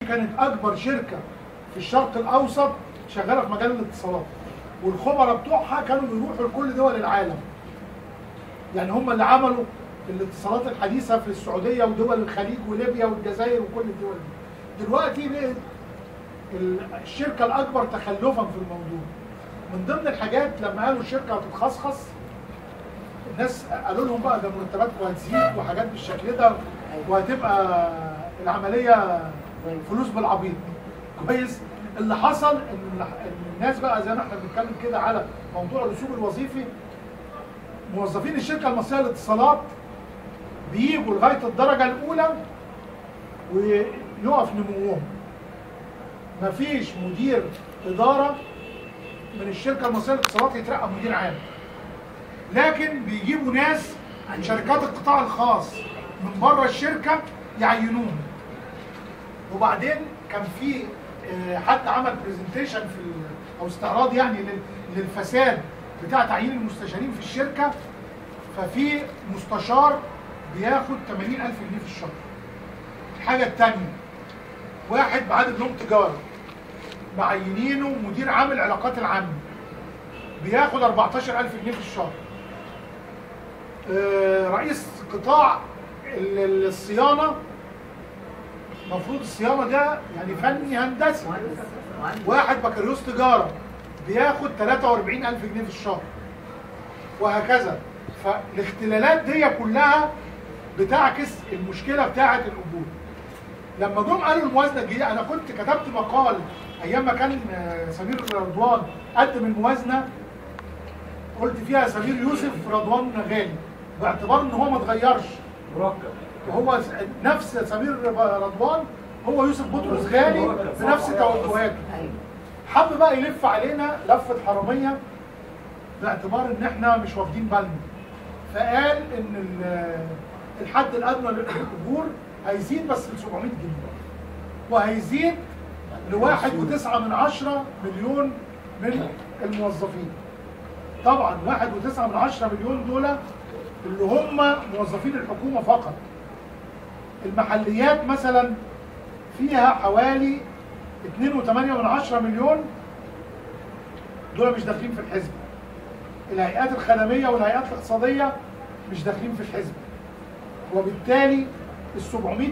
كانت اكبر شركه في الشرق الاوسط شغاله في مجال الاتصالات، والخبراء بتوعها كانوا بيروحوا لكل دول العالم. يعني هم اللي عملوا الاتصالات الحديثه في السعوديه ودول الخليج وليبيا والجزائر وكل الدول دي. دلوقتي بقت الشركه الاكبر تخلفا في الموضوع. من ضمن الحاجات لما قالوا الشركه هتتخصخص، الناس قالوا لهم بقى ده مرتباتكم هتزيد وحاجات بالشكل ده، وهتبقى العمليه فلوس بالعبيط. كويس؟ اللي حصل ان الناس بقى زي ما احنا بنتكلم كده على موضوع الرسوب الوظيفي، موظفين الشركه المصريه للاتصالات بيجوا لغايه الدرجه الاولى ويقف نموهم. مفيش مدير اداره من الشركه المصريه للاتصالات يترقى مدير عام، لكن بيجيبوا ناس من شركات القطاع الخاص من بره الشركه يعينوهم. وبعدين كان في حد عمل برزنتيشن او استعراض يعني للفساد بتاع تعيين المستشارين في الشركه، ففي مستشار بياخد 80,000 جنيه في الشهر. الحاجه الثانيه، واحد معاه دبلوم تجاره معينينه مدير عام العلاقات العامه بياخد 14,000 جنيه في الشهر. رئيس قطاع الصيانه، المفروض الصيانه ده يعني فني هندسي، واحد بكالوريوس تجاره بياخد 43,000 جنيه في الشهر، وهكذا. فالاختلالات دي كلها بتعكس المشكله بتاعه الاجور. لما جم قالوا الموازنه الجديده، انا كنت كتبت مقال ايام ما كان سمير رضوان قدم الموازنه، قلت فيها سمير يوسف رضوان غالي، باعتبار ان هو ما اتغيرش مركب، وهو نفس سمير رضوان هو يوسف بطرس غالي بنفس توجهاته. حب بقى يلف علينا لفه حراميه باعتبار ان احنا مش واخدين بالنا، فقال ان الحد الادنى للاجور هيزيد بس ل 700 جنيه، وهيزيد ل 1.9 مليون من الموظفين. طبعا 1.9 مليون دول اللي هم موظفين الحكومه فقط. المحليات مثلا فيها حوالي 2.8 مليون، دول مش داخلين في الحزب. الهيئات الخدميه والهيئات الاقتصاديه مش داخلين في الحزب، وبالتالي ال 700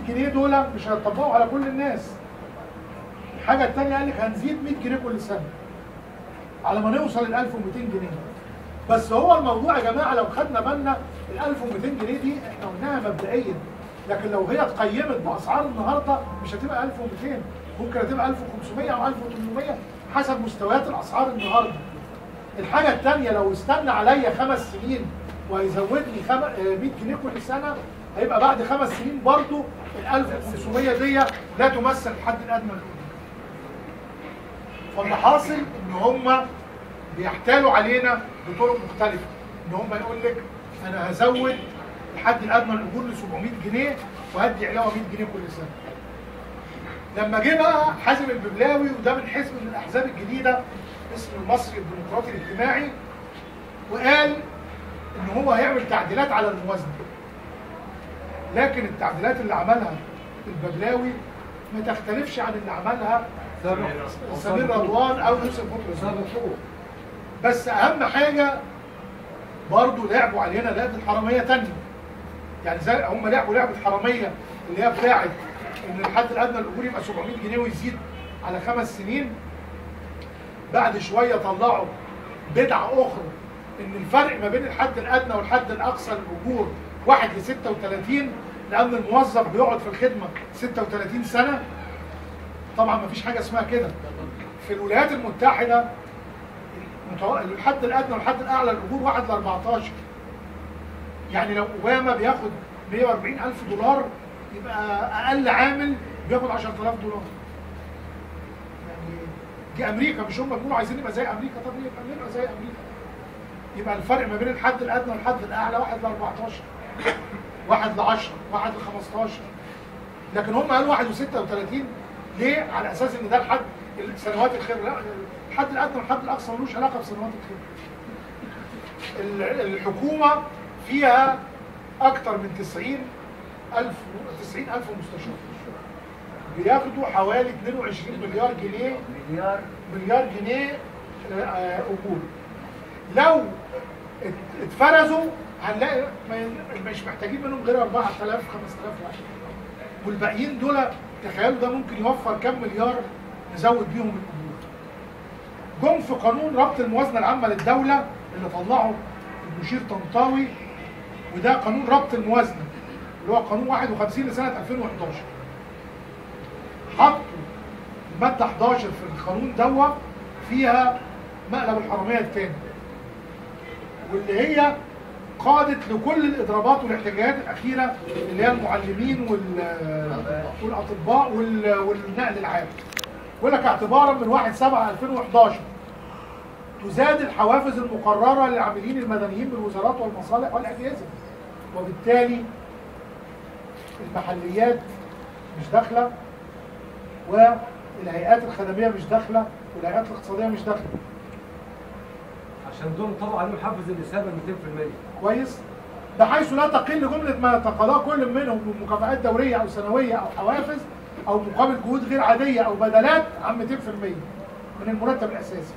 جنيه دول مش هيطبقوا على كل الناس. الحاجه الثانيه قال لك هنزيد 100 جنيه كل سنه على ما نوصل ل 1200 جنيه. بس هو الموضوع يا جماعه لو خدنا بالنا ال 1200 جنيه دي احنا قلناها مبدئيا، لكن لو هي اتقيمت باسعار النهارده مش هتبقى 1200، ممكن هتبقى 1500 او 1800 حسب مستويات الاسعار النهارده. الحاجه الثانيه لو استنى عليا 5 سنين وهيزودني 100 جنيه كل سنه، هيبقى بعد 5 سنين برضه ال 1500 دي لا تمثل الحد الادنى للاجور. فاللي حاصل ان هم بيحتالوا علينا بطرق مختلفه، ان هم يقول لك انا هزود الحد الادنى للاجور ل 700 جنيه وهدي علاوه 100 جنيه كل سنه. لما جه بقى حازم الببلاوي، وده من حزب من الاحزاب الجديده اسمه المصري الديمقراطي الاجتماعي، وقال ان هو هيعمل تعديلات على الموازنه. لكن التعديلات اللي عملها الببلاوي ما تختلفش عن اللي عملها سمير رضوان او يوسف بطرس. بس اهم حاجه برضه لعبوا علينا لعبه حراميه ثانيه. يعني زي هم لعبوا لعبه حراميه اللي هي بتاعت ان الحد الادنى للاجور يبقى 700 جنيه ويزيد على 5 سنين. بعد شويه طلعوا بدعه اخرى ان الفرق ما بين الحد الادنى والحد الاقصى للاجور 1 ل 36، لان الموظف بيقعد في الخدمه 36 سنه. طبعا ما فيش حاجه اسمها كده. في الولايات المتحده الحد الادنى والحد الاعلى للاجور 1 ل 14. يعني لو اوباما بياخد 140,000 دولار يبقى اقل عامل بياخد 10,000 دولار. يعني دي امريكا، مش هم بيقولوا عايزين نبقى زي امريكا؟ طب نبقى زي امريكا. يبقى الفرق ما بين الحد الادنى والحد الاعلى 1 ل 14، 1 ل 10، 1 ل 15. لكن هم قالوا 1 ل 36 ليه؟ على اساس ان ده الحد سنوات الخبره. لا، الحد الادنى والحد الاقصى ملوش علاقه بسنوات الخبره. الحكومه فيها اكثر من 90,000 مستشار بياخدوا حوالي 22 مليار جنيه مليار جنيه اجور. لو اتفرزوا هنلاقي مش محتاجين منهم غير 4000 5000 واحد، والباقيين دول تخيلوا ده ممكن يوفر كام مليار نزود بيهم الاجور. جم في قانون ربط الموازنه العامه للدوله اللي طلعه المشير طنطاوي، وده قانون ربط الموازنه اللي هو قانون 51 لسنه 2011. حطوا الماده 11 في القانون دوت فيها مقلب الحراميه الثاني، واللي هي قادت لكل الاضرابات والاحتجاجات الاخيره اللي هي المعلمين والاطباء والنقل العام. يقول لك اعتبارا من 1/7/2011 تزاد الحوافز المقرره للعاملين المدنيين بالوزارات والمصالح والاجهزه، وبالتالي المحليات مش داخله، والهيئات الخدميه مش داخله، والهيئات الاقتصاديه مش داخله. عشان دول طبعا عليهم حافز الإسهام 200%. كويس؟ بحيث لا تقل جمله ما يتقاضاه كل منهم من مكافآت دوريه او سنويه او حوافز او مقابل جهود غير عاديه او بدلات عن 200% من المرتب الاساسي.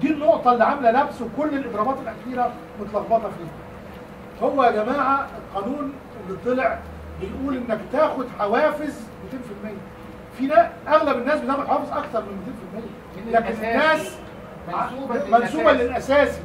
دي النقطه اللي عامله لبس، وكل الاضرابات الاخيره متلخبطه فيها. هو يا جماعه القانون اللي طلع بيقول انك تاخد حوافز 200%. في اغلب الناس بتاخد حوافز اكثر من 200%، لكن الناس منسوبه للاساسي،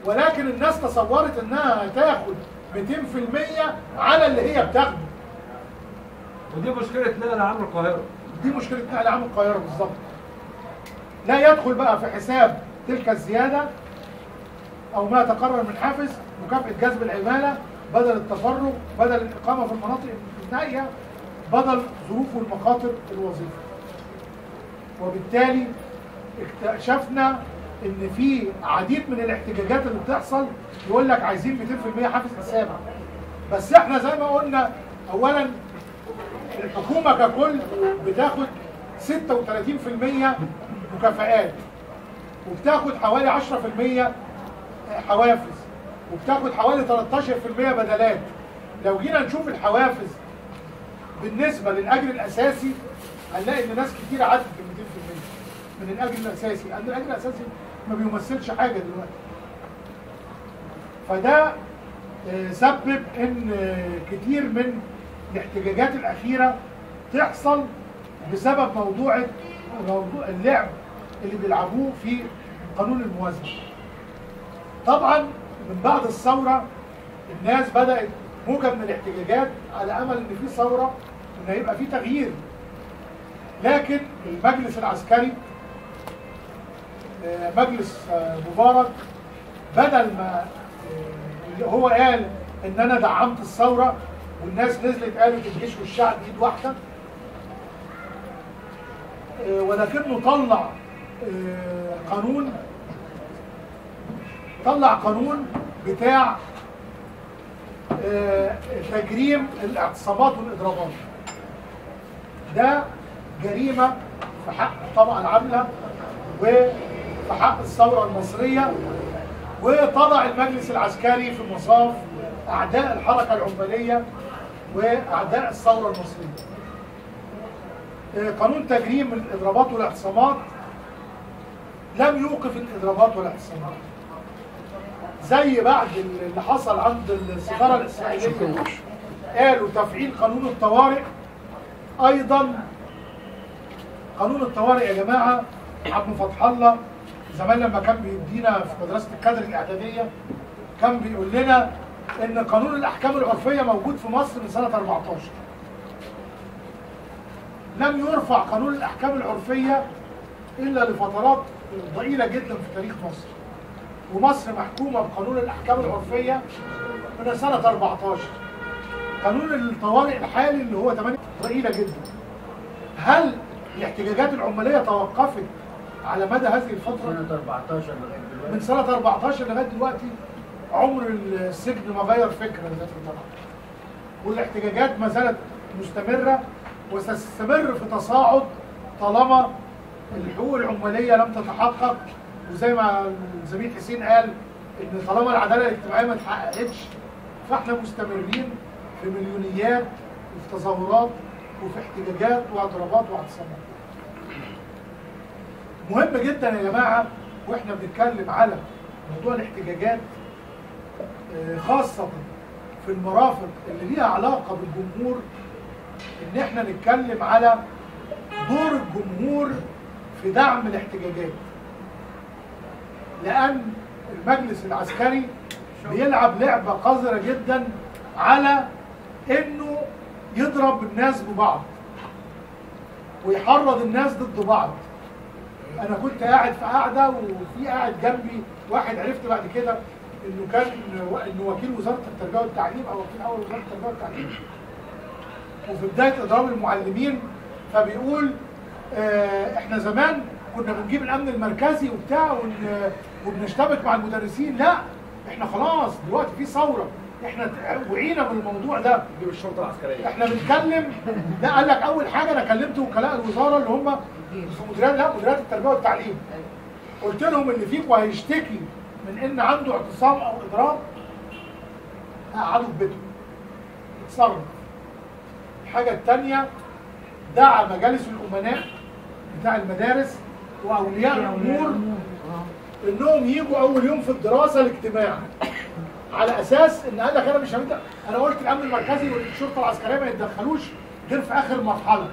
ولكن الناس تصورت انها هتاخد 200% على اللي هي بتاخده. ودي مشكله نقل عام القاهره. دي مشكله نقل عام القاهره بالظبط. لا يدخل بقى في حساب تلك الزياده او ما يتقرر من حافز مكافاه جذب العماله بدل التفرغ، بدل الاقامه في المناطق النائيه، بدل ظروف والمخاطر الوظيفه. وبالتالي اكتشفنا ان في عديد من الاحتجاجات اللي بتحصل يقول لك عايزين 200% حافز حساب. بس احنا زي ما قلنا اولا الحكومه ككل بتاخد 36% مكافآت، وبتاخد حوالي 10% حوافز، وبتاخد حوالي 13% بدلات. لو جينا نشوف الحوافز بالنسبه للاجر الاساسي هنلاقي ان ناس كتير عدت ال 200% من الاجر الاساسي، لان الاجر الاساسي ما بيمثلش حاجه دلوقتي. فده سبب ان كتير من الاحتجاجات الاخيره تحصل بسبب موضوع اللعب اللي بيلعبوه في قانون الموازنه. طبعا من بعد الثوره الناس بدات موجه من الاحتجاجات على امل ان في ثوره، ان هيبقى في تغيير. لكن المجلس العسكري مجلس مبارك بدل ما هو قال ان انا دعمت الثوره والناس نزلت قالت الجيش والشعب ايد واحده، ولكنه طلع قانون بتاع تجريم الاعتصامات والاضرابات. ده جريمه في حق طبعا العامله وفي حق الثوره المصريه، وتضع المجلس العسكري في مصاف اعداء الحركه العماليه واعداء الثوره المصريه. قانون تجريم الاضرابات والاعتصامات لم يوقف الاضرابات والاعتصامات، زي بعد اللي حصل عند السفاره الاسرائيليه قالوا تفعيل قانون الطوارئ. ايضا قانون الطوارئ يا جماعه عم فتح الله زمان لما كان بيدينا في مدرسه الكادر الاعداديه كان بيقول لنا ان قانون الاحكام العرفيه موجود في مصر من سنه 14. لم يرفع قانون الاحكام العرفيه الا لفترات ضئيله جدا في تاريخ مصر، ومصر محكومه بقانون الاحكام العرفيه من سنه 14. قانون الطوارئ الحالي اللي هو 8 ضئيله جدا. هل الاحتجاجات العماليه توقفت على مدى هذه الفتره؟ سنه 14 لغايه دلوقتي. من سنه 14 لغايه دلوقتي عمر السجن ما غير فكره لذات الطبع. والاحتجاجات ما زالت مستمره وستستمر في تصاعد طالما الحقوق العماليه لم تتحقق، وزي ما الزميل حسين قال ان طالما العداله الاجتماعيه ما اتحققتش فاحنا مستمرين في مليونيات وفي تظاهرات وفي احتجاجات واضرابات واعتصامات. مهم جدا يا جماعه واحنا بنتكلم على موضوع الاحتجاجات خاصه في المرافق اللي ليها علاقه بالجمهور ان احنا نتكلم على دور الجمهور في دعم الاحتجاجات، لان المجلس العسكري بيلعب لعبه قذره جدا على انه يضرب الناس ببعض ويحرض الناس ضد بعض. انا كنت قاعد في قاعده وفي قاعد جنبي واحد عرفت بعد كده انه وكيل وزاره التربيه والتعليم او وكيل اول وزاره التربيه والتعليم، وفي بدايه اضراب المعلمين فبيقول احنا زمان كنا بنجيب الامن المركزي وبتاع وبنشتبك مع المدرسين، لا احنا خلاص دلوقتي في ثوره، احنا وعينا من الموضوع ده. نجيب الشرطه العسكريه. احنا بنتكلم، لا قال لك اول حاجه انا كلمت وكلاء الوزاره اللي هم في مديريات التربيه والتعليم، قلت لهم اللي فيكم هيشتكي من ان عنده اعتصام او اضراب قعدوا في بيتهم اتصرف. الحاجه الثانيه دعا مجالس الامناء بتاع المدارس واولياء الامور انهم يجوا اول يوم في الدراسه الاجتماع، على اساس ان قال لك انا مش همد، انا قلت الامن المركزي والشرطه العسكريه ما يتدخلوش غير في اخر مرحله،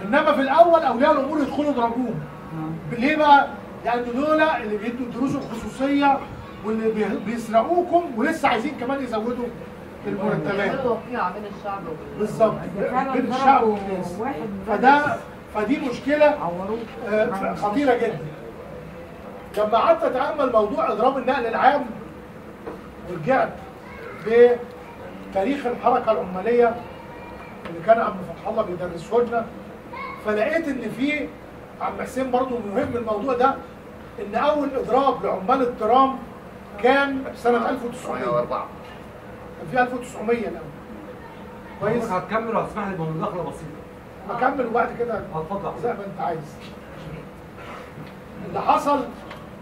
انما في الاول اولياء الامور يدخلوا يضربوهم. ليه بقى؟ لان دول اللي بيدوا الدروس الخصوصيه واللي بيسرقوكم ولسه عايزين كمان يزودوا المرتبات. وقيعه بين الشعب بالظبط بين الشعب والناس. فدي مشكله خطيره جدا. لما قعدت اتامل موضوع اضراب النقل العام ورجعت بتاريخ الحركه العماليه اللي كان عم فتح الله بيدرسه لنا، فلقيت ان في عم حسين برضه مهم الموضوع ده، ان اول اضراب لعمال الترام كان سنه 1904. كان في 1900 الاول. كويس؟ هتكمل وهتسمح لي بمداخله بسيطه. هكمل وبعد كده اتفضل زي ما انت عايز. اللي حصل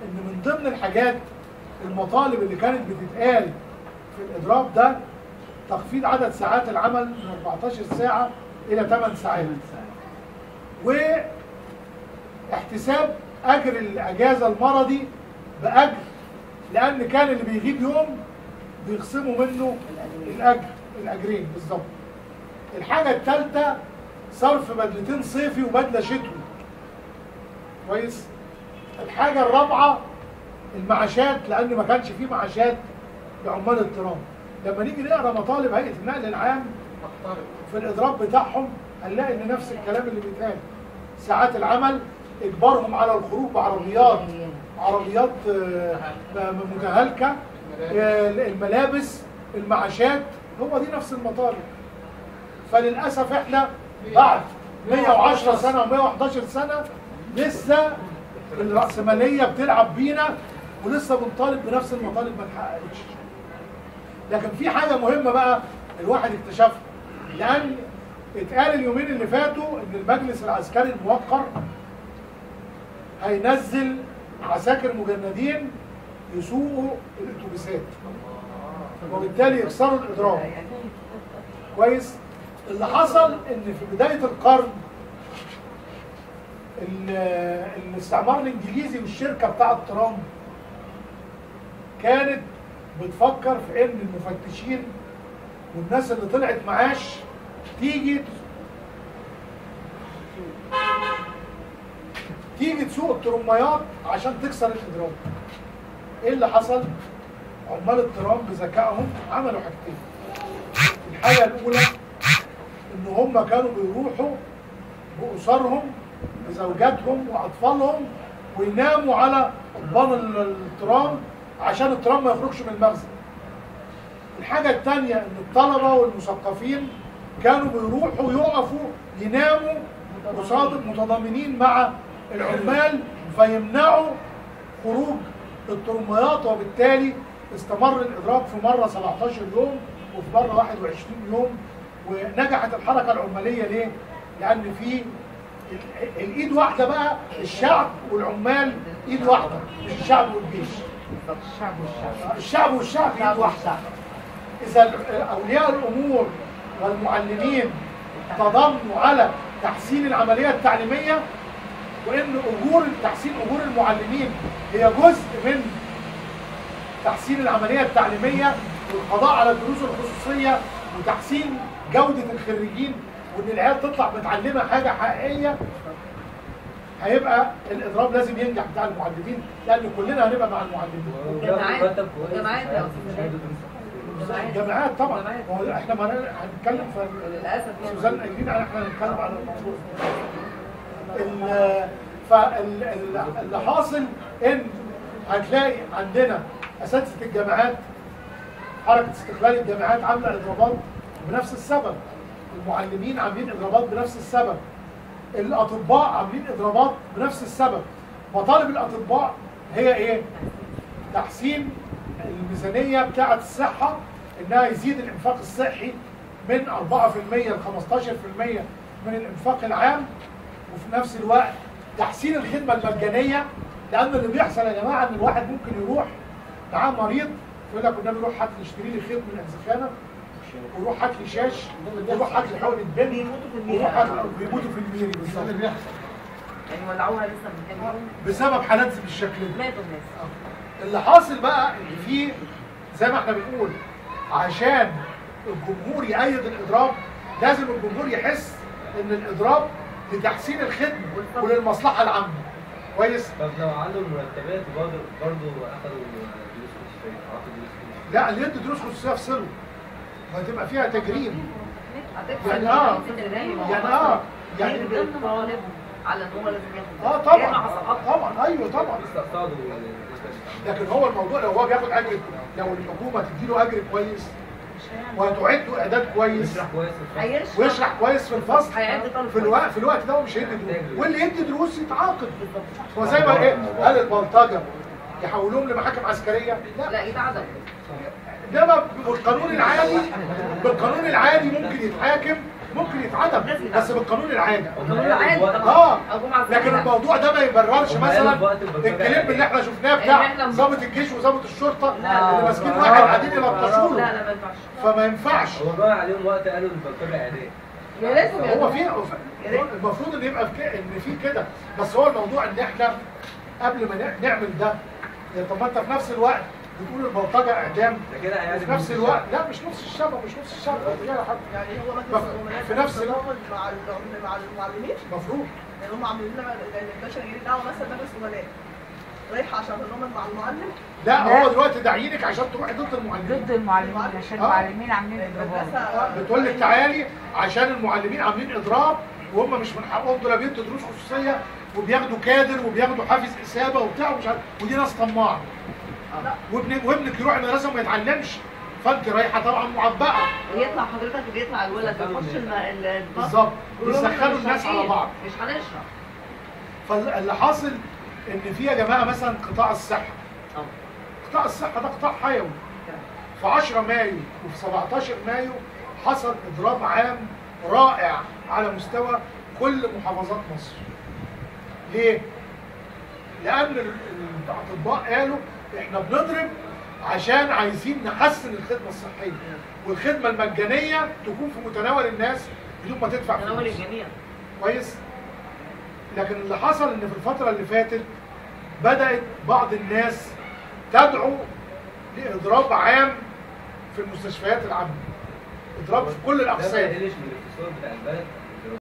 ان من ضمن الحاجات المطالب اللي كانت بتتقال في الاضراب ده تخفيض عدد ساعات العمل من 14 ساعه الى 8 ساعات، واحتساب اجر الاجازه المرضي باجر، لان كان اللي بيغيب يوم بيخصموا منه الاجرين بالظبط. الحاجه الثالثه صرف بدلتين صيفي وبدله شتوي. كويس؟ الحاجه الرابعه المعاشات، لان ما كانش فيه معاشات لعمال الترام. لما نيجي نقرا مطالب هيئه النقل العام في الاضراب بتاعهم هنلاقي ان نفس الكلام اللي بيتقال. ساعات العمل، اجبارهم على الخروج بعربيات متهالكه، الملابس، المعاشات، هو دي نفس المطالب. فللاسف احنا بعد 110 سنه و111 سنه لسه الرأسمالية بتلعب بينا ولسه بنطالب بنفس المطالب ما اتحققتش. لكن في حاجة مهمة بقى الواحد اكتشفها، لأن اتقال اليومين اللي فاتوا إن المجلس العسكري الموقر هينزل عساكر مجندين يسوقوا الأتوبيسات وبالتالي يكسروا الإضراب. كويس؟ اللي حصل إن في بداية القرن الاستعمار الانجليزي والشركه بتاعه ترام كانت بتفكر في ان المفتشين والناس اللي طلعت معاش تيجي تسوق الترميات عشان تكسر الاضراب. ايه اللي حصل؟ عمال الترام بذكائهم عملوا حاجتين. الحاجه الاولى ان هم كانوا بيروحوا باسرهم بزوجاتهم واطفالهم ويناموا على قضبان الترام عشان الترام ما يخرجش من المخزن. الحاجه الثانيه ان الطلبه والمثقفين كانوا بيروحوا يقفوا يناموا متضامنين مع العمال فيمنعوا خروج الترميات، وبالتالي استمر الاضراب في مره 17 يوم وفي مره 21 يوم. ونجحت الحركه العماليه ليه؟ لان في الايد واحده بقى، الشعب والعمال ايد واحده، مش الشعب والجيش. الشعب والشعب ايد واحده. اذا اولياء الامور والمعلمين تضامنوا على تحسين العملية التعليمية، وإن تحسين أجور المعلمين هي جزء من تحسين العملية التعليمية والقضاء على الدروس الخصوصية وتحسين جودة الخريجين، وإن العيال تطلع متعلمة حاجة حقيقية، هيبقى الإضراب لازم ينجح بتاع المعلمين، لأن كلنا هنبقى مع المعلمين. الجامعات طبعا، احنا ما هنتكلم للاسف سوزان قايلين احنا هنتكلم على الموضوع. فاللي حاصل ان هتلاقي عندنا اساتذه الجامعات، حركه استقلال الجامعات عامله اضرابات بنفس السبب، المعلمين عاملين اضرابات بنفس السبب، الاطباء عاملين اضرابات بنفس السبب. مطالب الاطباء هي ايه؟ تحسين الميزانيه بتاعه الصحه، انها يزيد الانفاق الصحي من 4% ل 15% من الانفاق العام، وفي نفس الوقت تحسين الخدمه المجانيه، لان اللي بيحصل يا جماعه ان الواحد ممكن يروح معاه مريض يقول لك والنبي روح هات لي اشتري لي خيط من الزخانه، وروح هات لي شاش، وروح هات لي حقنه بن، بيموتوا في الميري. بالظبط اللي بيحصل يعني ولعوها لسه من كام يوم بسبب حالات بالشكل ده. ماتوا الناس. اللي حاصل بقى ان في زي ما احنا بنقول، عشان الجمهور يأيد الاضراب لازم الجمهور يحس ان الاضراب لتحسين الخدمه وللمصلحه العامه. كويس؟ طب لو عندهم مرتبات برضه اخذوا دروس خصوصيه، عطوا دروس خصوصيه. لا، اللي يدي دروس خصوصيه يفصلوا، وهتبقى فيها تجريم. يعني يعني طالب على ان هو لازم ياخد طبعا ايوه طبعا. لكن هو الموضوع لو هو بياخد اجر، لو الحكومه تديله اجر كويس وهتعده اعداد كويس ويشرح كويس في الفصل، في الوقت ده هو مش هيدي دروس، واللي يدي دروس يتعاقب. هو زي ما ايه قال البلطجه يحولوهم لمحاكم عسكريه؟ لا يتعدم. انما بالقانون العادي ممكن يتحاكم، ممكن يتعدم، بس بالقانون العادي. لكن الموضوع ده ما يبررش مثلا الكليب اللي احنا شفناه بتاع ضابط الجيش وضابط الشرطه اللي ماسكين واحد قاعدين يلطشوا له. لا ما ينفعش. فما ينفعش. هو ضاع عليهم وقت قالوا البلطجه اعدام. يا ريت هو في المفروض ان يبقى ان في كده، بس هو الموضوع ان احنا قبل ما نعمل ده، طب ما انت في نفس الوقت بتقول البلطجه اعدام، في نفس الوقت لا مش نص الشعب، يعني هو في نفس الوقت مع المعلمين المفروض يعني هم عاملين لنا الباشا يجي دعوه مثلا مجلس امناء رايحه عشان تنضم مع المعلم. لا هو دلوقتي داعيينك عشان تروحي ضد المعلمين عشان المعلمين عاملين اضراب. بتقول لك تعالي عشان المعلمين عاملين اضراب، وهم مش من حقهم، دول بيدوا دروس خصوصيه وبياخدوا كادر وبياخدوا حافز اثابه وبتاع ومش عارف، ودي ناس طماعه. وابنك يروح المدرسه وما يتعلمش، فانت رايحه طبعا معبأه. ويطلع حضرتك بيطلع الولد يخش بالظبط، بيسخنوا الناس على بعض. مش هنشرح. فاللي حاصل ان في يا جماعه مثلا قطاع الصحه. قطاع الصحه ده قطاع حيوي. في 10 مايو وفي 17 مايو حصل اضراب عام رائع على مستوى كل محافظات مصر. ليه؟ لان الاطباء قالوا احنا بنضرب عشان عايزين نحسن الخدمه الصحيه، والخدمه المجانيه تكون في متناول الناس بدون ما تدفع فلوس. متناول الجميع. كويس؟ لكن اللي حصل ان في الفتره اللي فاتت بدات بعض الناس تدعو لاضراب عام في المستشفيات العامه. اضراب في كل الاقسام. ده ما يقلش من الاقتصاد بتاع البلد.